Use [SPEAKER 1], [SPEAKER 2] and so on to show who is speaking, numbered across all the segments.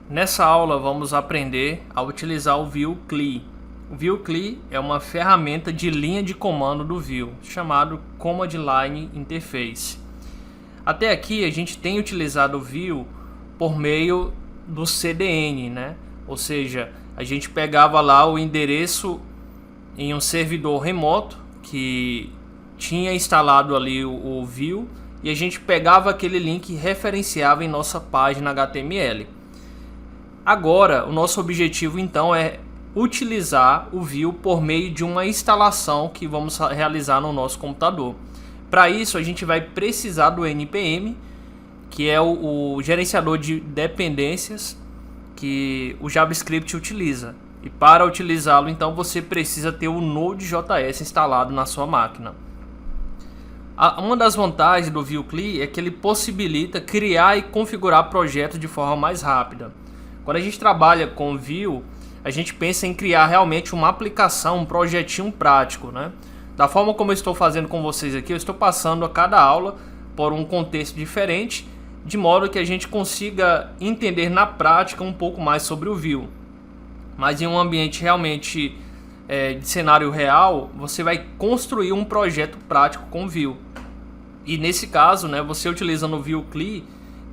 [SPEAKER 1] Nessa aula vamos aprender a utilizar o Vue CLI. O Vue CLI é uma ferramenta de linha de comando do Vue, chamado Command Line Interface. Até aqui a gente tem utilizado o Vue por meio do CDN, né? Ou seja, a gente pegava lá o endereço em um servidor remoto que tinha instalado ali o Vue e a gente pegava aquele link e referenciava em nossa página HTML. Agora, o nosso objetivo então é utilizar o Vue por meio de uma instalação que vamos realizar no nosso computador. Para isso, a gente vai precisar do NPM, que é o gerenciador de dependências que o JavaScript utiliza. E para utilizá-lo, então, você precisa ter o Node.js instalado na sua máquina. Uma das vantagens do Vue CLI é que ele possibilita criar e configurar projetos de forma mais rápida. Quando a gente trabalha com Vue, a gente pensa em criar realmente uma aplicação, um projetinho prático, né? Da forma como eu estou fazendo com vocês aqui, eu estou passando a cada aula por um contexto diferente, de modo que a gente consiga entender na prática um pouco mais sobre o Vue. Mas em um ambiente realmente de cenário real, você vai construir um projeto prático com Vue. E nesse caso, né, você utilizando o Vue CLI,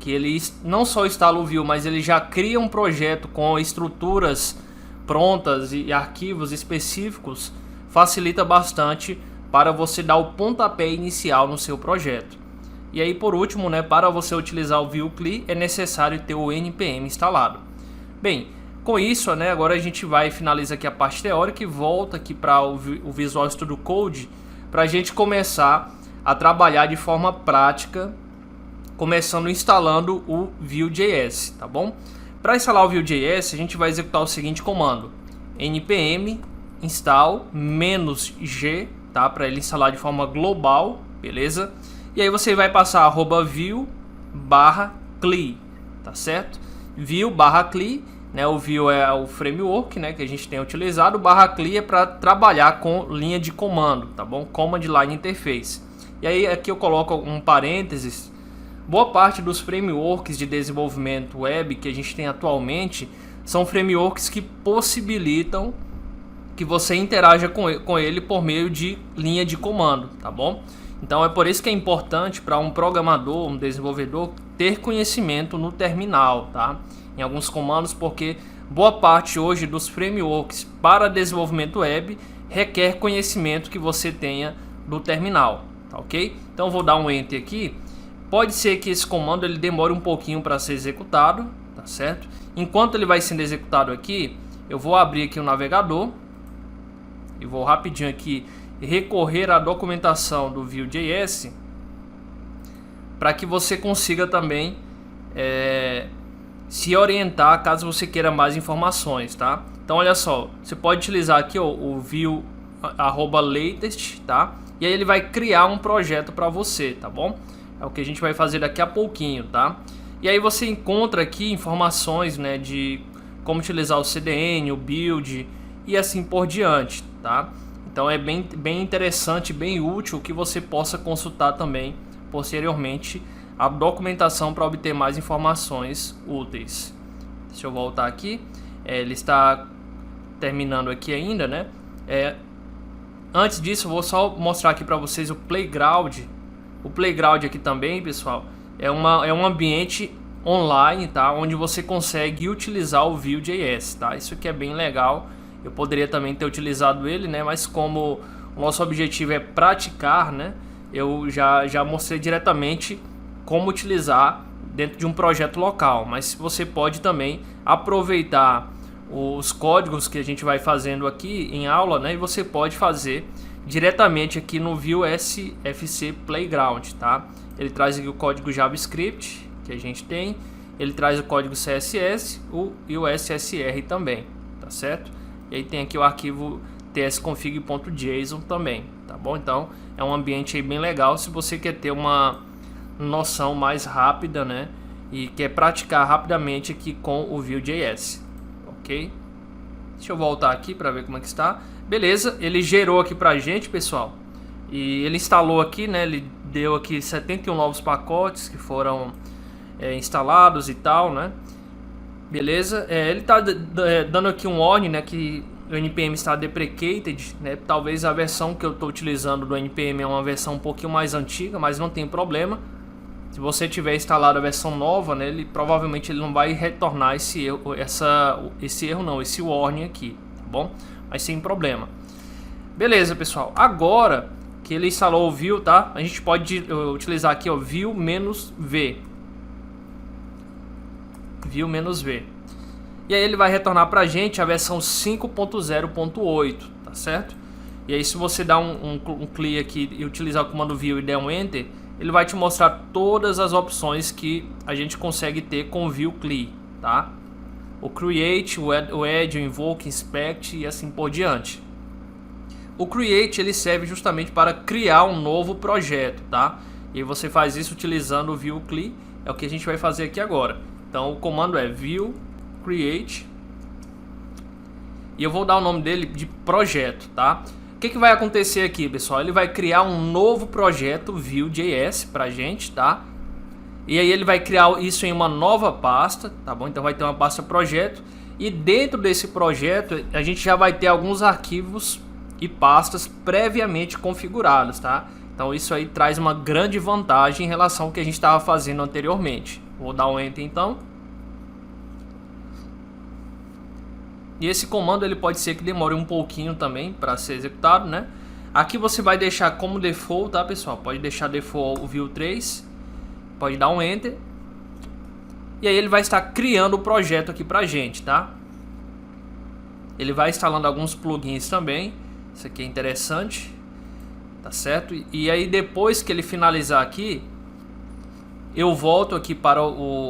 [SPEAKER 1] que ele não só instala o Vue, mas ele já cria um projeto com estruturas prontas e arquivos específicos, facilita bastante para você dar o pontapé inicial no seu projeto. E aí, por último, né, para você utilizar o Vue CLI, é necessário ter o NPM instalado. Bem, com isso, né, agora a gente vai finalizar aqui a parte teórica e volta aqui para o Visual Studio Code para a gente começar a trabalhar de forma prática, começando instalando o Vue.js, tá bom? Para instalar o Vue.js, a gente vai executar o seguinte comando: npm install -g, tá? Para ele instalar de forma global, beleza? E aí você vai passar @vue/cli, tá certo? Vue/cli, né? O Vue é o framework, né, que a gente tem utilizado. O /cli é para trabalhar com linha de comando, tá bom? Command Line Interface. E aí aqui eu coloco um parênteses. Boa parte dos frameworks de desenvolvimento web que a gente tem atualmente são frameworks que possibilitam que você interaja com ele por meio de linha de comando, tá bom? Então é por isso que é importante para um programador, um desenvolvedor, ter conhecimento no terminal, tá? Em alguns comandos, porque boa parte hoje dos frameworks para desenvolvimento web requer conhecimento que você tenha do terminal, tá ok? Então vou dar um Enter aqui. Pode ser que esse comando ele demore um pouquinho para ser executado, tá certo? Enquanto ele vai sendo executado aqui, eu vou abrir aqui o navegador e vou rapidinho aqui recorrer à documentação do Vue.js para que você consiga também se orientar caso você queira mais informações, tá? Então olha só, você pode utilizar aqui o Vue@latest, tá? E aí ele vai criar um projeto para você, tá bom? É o que a gente vai fazer daqui a pouquinho, tá? E aí você encontra aqui informações, né, de como utilizar o CDN, o build e assim por diante, tá? Então é bem interessante, bem útil que você possa consultar também posteriormente a documentação para obter mais informações úteis. Deixa eu voltar aqui. Ele está terminando aqui ainda, né? Antes disso, eu vou só mostrar aqui para vocês o Playground. O Playground aqui também, pessoal, é um ambiente online, tá? Onde você consegue utilizar o Vue.js, tá? Isso aqui é bem legal. Eu poderia também ter utilizado ele, né? Mas como o nosso objetivo é praticar, né? Eu já mostrei diretamente como utilizar dentro de um projeto local. Mas você pode também aproveitar os códigos que a gente vai fazendo aqui em aula, né? E você pode fazer diretamente aqui no Vue SFC Playground, tá? Ele traz aqui o código JavaScript que a gente tem, ele traz o código CSS e o SSR também, tá certo? E aí tem aqui o arquivo tsconfig.json também, tá bom? Então é um ambiente aí bem legal se você quer ter uma noção mais rápida, né? E quer praticar rapidamente aqui com o Vue.js, ok? Deixa eu voltar aqui para ver como é que está. Beleza, ele gerou aqui pra gente, pessoal. E ele instalou aqui, né? Ele deu aqui 71 novos pacotes que foram instalados e tal, né? Beleza? Ele está dando aqui um warning, né, que o NPM está deprecated, né? Talvez a versão que eu estou utilizando do NPM é uma versão um pouquinho mais antiga, mas não tem problema. Se você tiver instalado a versão nova, né, provavelmente ele não vai retornar esse erro, esse warning aqui, tá bom? Mas sem problema. Beleza, pessoal. Agora que ele instalou o view, tá? A gente pode utilizar aqui, ó, view-v. View-v. E aí ele vai retornar pra gente a versão 5.0.8, tá certo? E aí se você dar um clique aqui e utilizar o comando view e der um enter, ele vai te mostrar todas as opções que a gente consegue ter com o view CLI, tá? O create, o add, o invoke, inspect e assim por diante. O create ele serve justamente para criar um novo projeto, tá? E você faz isso utilizando o view CLI, é o que a gente vai fazer aqui agora. Então o comando é view create e eu vou dar o nome dele de projeto, tá? O que vai acontecer aqui, pessoal? Ele vai criar um novo projeto Vue.js pra gente, tá? E aí ele vai criar isso em uma nova pasta, tá bom? Então vai ter uma pasta projeto e dentro desse projeto a gente já vai ter alguns arquivos e pastas previamente configurados, tá? Então isso aí traz uma grande vantagem em relação ao que a gente estava fazendo anteriormente. Vou dar um enter então. E esse comando ele pode ser que demore um pouquinho também para ser executado, né? Aqui você vai deixar como default, tá, pessoal? Pode deixar default o Vue 3. Pode dar um enter. E aí ele vai estar criando o projeto aqui pra gente, tá? Ele vai instalando alguns plugins também. Isso aqui é interessante, tá certo? E aí depois que ele finalizar aqui, eu volto aqui para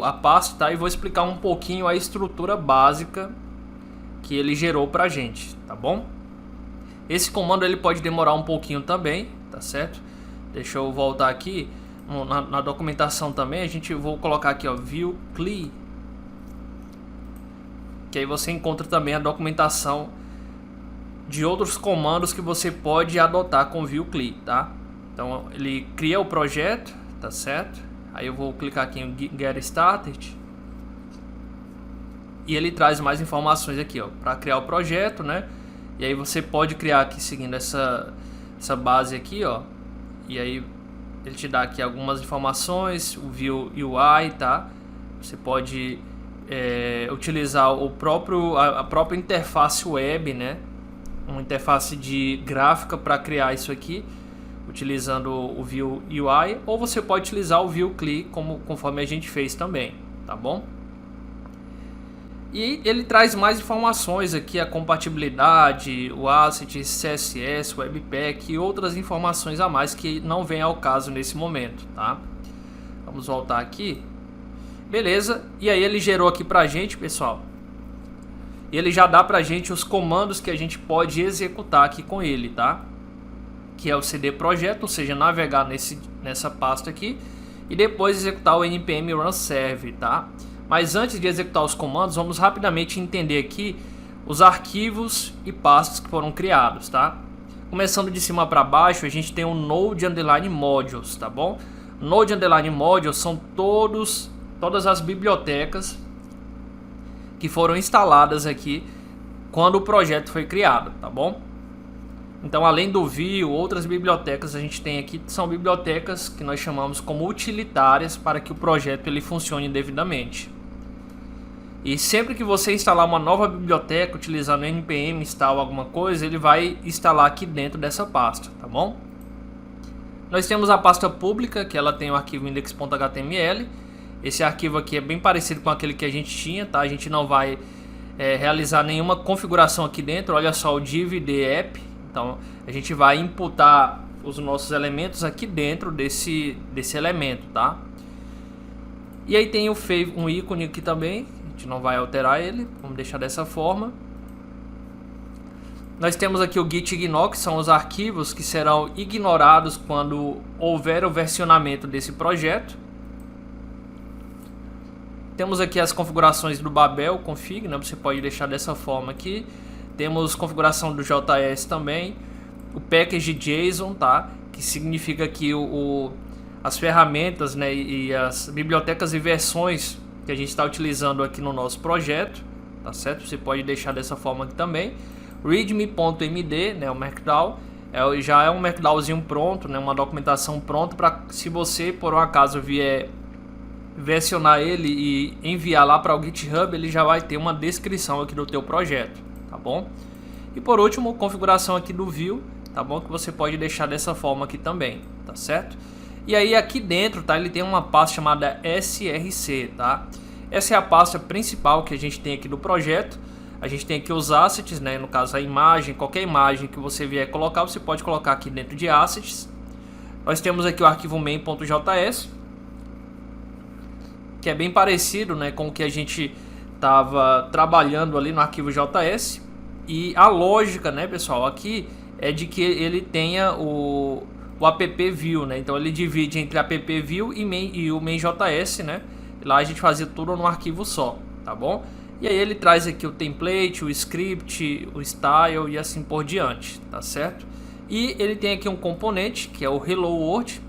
[SPEAKER 1] a pasta, tá? E vou explicar um pouquinho a estrutura básica que ele gerou pra gente, tá bom? Esse comando ele pode demorar um pouquinho também, tá certo? Deixa eu voltar aqui na documentação também. Vou colocar aqui, ó, Vue CLI, que aí você encontra também a documentação de outros comandos que você pode adotar com Vue CLI, tá? Então ele cria o projeto, tá certo? Aí eu vou clicar aqui em Get Started e ele traz mais informações aqui, ó, para criar o projeto, né? E aí você pode criar aqui seguindo essa base aqui, ó. E aí ele te dá aqui algumas informações, o Vue UI, tá? Você pode utilizar a própria interface web, né? Uma interface de gráfica para criar isso aqui, utilizando o Vue UI, ou você pode utilizar o Vue CLI conforme a gente fez também, tá bom? E ele traz mais informações aqui, a compatibilidade, o asset, CSS, Webpack e outras informações a mais que não vem ao caso nesse momento, tá? Vamos voltar aqui. Beleza, e aí ele gerou aqui pra gente, pessoal. E ele já dá pra gente os comandos que a gente pode executar aqui com ele, tá? Que é o cd projeto, ou seja, navegar nessa pasta aqui e depois executar o npm run serve, tá? Mas antes de executar os comandos, vamos rapidamente entender aqui os arquivos e pastas que foram criados, tá? Começando de cima para baixo, a gente tem o Node Underline Modules, tá bom? Node Underline Modules são todas as bibliotecas que foram instaladas aqui quando o projeto foi criado, tá bom? Então, além do Vue, outras bibliotecas a gente tem aqui, são bibliotecas que nós chamamos como utilitárias para que o projeto ele funcione devidamente. E sempre que você instalar uma nova biblioteca utilizando npm install alguma coisa, ele vai instalar aqui dentro dessa pasta, tá bom? Nós temos a pasta pública, que ela tem o arquivo index.html. Esse arquivo aqui é bem parecido com aquele que a gente tinha, tá? A gente não vai realizar nenhuma configuração aqui dentro. Olha só o div de app. Então a gente vai imputar os nossos elementos aqui dentro desse elemento, tá? E aí tem um ícone aqui também. A gente não vai alterar ele, vamos deixar dessa forma. Nós temos aqui o git ignore, que são os arquivos que serão ignorados quando houver o versionamento desse projeto. Temos aqui as configurações do Babel config, né? Você pode deixar dessa forma aqui. Temos configuração do JS também, o package JSON, tá? Que significa que as ferramentas, né, e as bibliotecas e versões que a gente está utilizando aqui no nosso projeto, tá certo? Você pode deixar dessa forma aqui também. readme.md, né, o Markdown, já é um Markdownzinho pronto, né, uma documentação pronta para, se você por um acaso vier versionar ele e enviar lá para o GitHub, ele já vai ter uma descrição aqui do teu projeto, tá bom? E por último, configuração aqui do Vue, tá bom? Que você pode deixar dessa forma aqui também, tá certo? E aí aqui dentro, tá? Ele tem uma pasta chamada src, tá? Essa é a pasta principal que a gente tem aqui do projeto. A gente tem aqui os assets, né? No caso a imagem, qualquer imagem que você vier colocar, você pode colocar aqui dentro de assets. Nós temos aqui o arquivo main.js, que é bem parecido, né, com o que a gente estava trabalhando ali no arquivo JS. E a lógica, né, pessoal, aqui é de que ele tenha o app Vue, né? Então ele divide entre app Vue e o main.js, né? Lá a gente fazia tudo num arquivo só, tá bom? E aí ele traz aqui o template, o script, o style e assim por diante, tá certo? E ele tem aqui um componente que é o Hello World.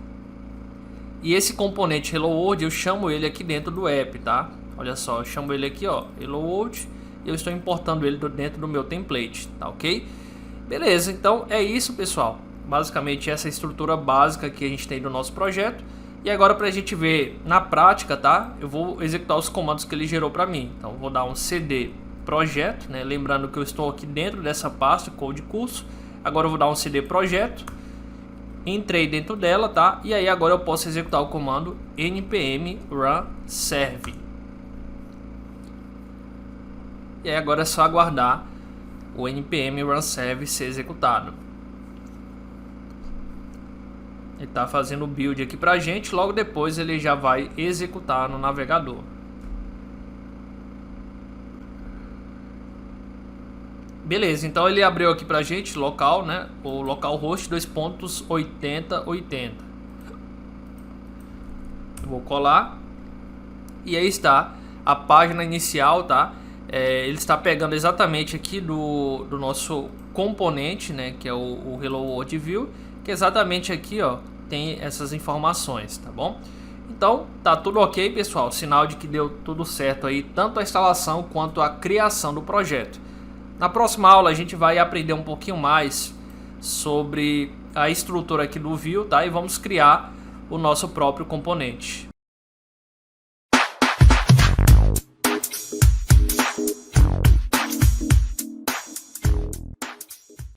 [SPEAKER 1] E esse componente Hello World eu chamo ele aqui dentro do app, tá? Olha só, eu chamo ele aqui, ó, Hello World, e eu estou importando ele dentro do meu template, tá ok? Beleza, então é isso, pessoal. Basicamente essa é a estrutura básica que a gente tem do nosso projeto. E agora, para a gente ver na prática, tá? Eu vou executar os comandos que ele gerou para mim. Então vou dar um cd projeto, né? Lembrando que eu estou aqui dentro dessa pasta code curso. Agora eu vou dar um cd projeto. Entrei dentro dela, tá? E aí agora eu posso executar o comando npm run serve. E aí agora é só aguardar o npm run serve ser executado. Ele está fazendo o build aqui pra gente, logo depois ele já vai executar no navegador. Beleza, então ele abriu aqui pra gente local, né? O localhost 2.8080. Vou colar. E aí está a página inicial, tá? Ele está pegando exatamente aqui do nosso componente, né? Que é o Hello World View. Que exatamente aqui, ó, tem essas informações, tá bom? Então, tá tudo ok, pessoal. Sinal de que deu tudo certo aí, tanto a instalação quanto a criação do projeto. Na próxima aula a gente vai aprender um pouquinho mais sobre a estrutura aqui do Vue, tá? E vamos criar o nosso próprio componente.